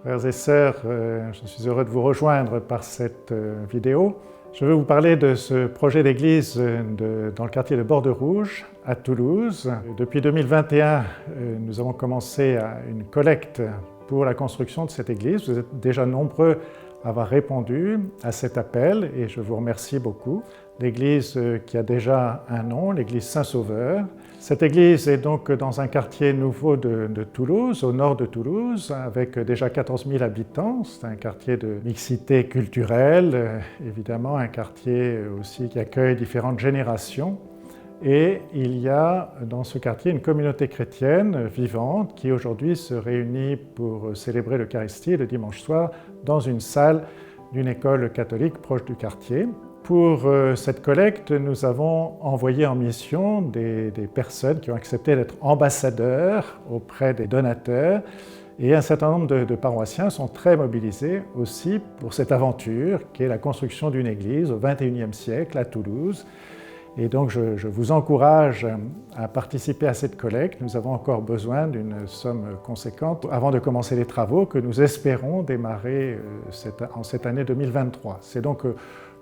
Frères et sœurs, je suis heureux de vous rejoindre par cette vidéo. Je veux vous parler de ce projet d'église dans le quartier de Borderouge, à Toulouse. Depuis 2021, nous avons commencé une collecte pour la construction de cette église. Vous êtes déjà nombreux à avoir répondu à cet appel et je vous remercie beaucoup. L'église qui a déjà un nom, l'église Saint-Sauveur. Cette église est donc dans un quartier nouveau de Toulouse, au nord de Toulouse, avec déjà 14 000 habitants. C'est un quartier de mixité culturelle, évidemment un quartier aussi qui accueille différentes générations. Et il y a dans ce quartier une communauté chrétienne vivante qui aujourd'hui se réunit pour célébrer l'Eucharistie le dimanche soir dans une salle d'une école catholique proche du quartier. Pour cette collecte, nous avons envoyé en mission des personnes qui ont accepté d'être ambassadeurs auprès des donateurs. Et un certain nombre de paroissiens sont très mobilisés aussi pour cette aventure qui est la construction d'une église au XXIe siècle à Toulouse. Et donc je vous encourage à participer à cette collecte. Nous avons encore besoin d'une somme conséquente avant de commencer les travaux que nous espérons démarrer en cette année 2023. C'est donc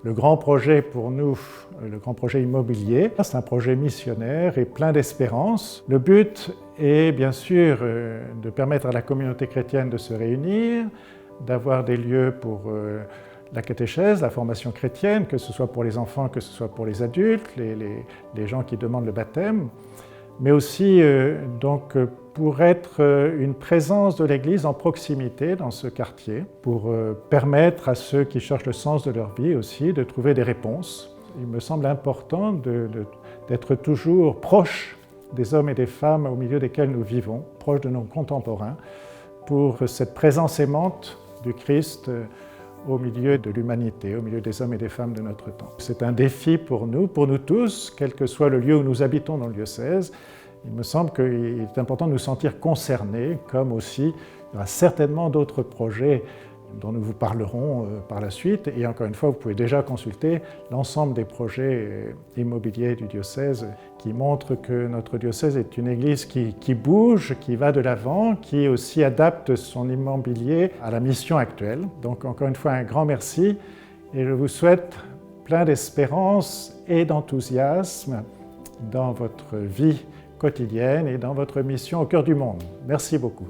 le grand projet pour nous, le grand projet immobilier. C'est un projet missionnaire et plein d'espérance. Le but est bien sûr de permettre à la communauté chrétienne de se réunir, d'avoir des lieux pour la catéchèse, la formation chrétienne, que ce soit pour les enfants, que ce soit pour les adultes, les gens qui demandent le baptême, mais aussi donc pour être une présence de l'Église en proximité dans ce quartier, pour permettre à ceux qui cherchent le sens de leur vie aussi de trouver des réponses. Il me semble important d'être toujours proche des hommes et des femmes au milieu desquels nous vivons, proche de nos contemporains, pour cette présence aimante du Christ au milieu de l'humanité, au milieu des hommes et des femmes de notre temps. C'est un défi pour nous tous, quel que soit le lieu où nous habitons dans le diocèse. Il me semble qu'il est important de nous sentir concernés, comme aussi il y aura certainement d'autres projets dont nous vous parlerons par la suite. Et encore une fois, vous pouvez déjà consulter l'ensemble des projets immobiliers du diocèse qui montrent que notre diocèse est une église qui bouge, qui va de l'avant, qui aussi adapte son immobilier à la mission actuelle. Donc encore une fois, un grand merci et je vous souhaite plein d'espérance et d'enthousiasme dans votre vie quotidienne et dans votre mission au cœur du monde. Merci beaucoup.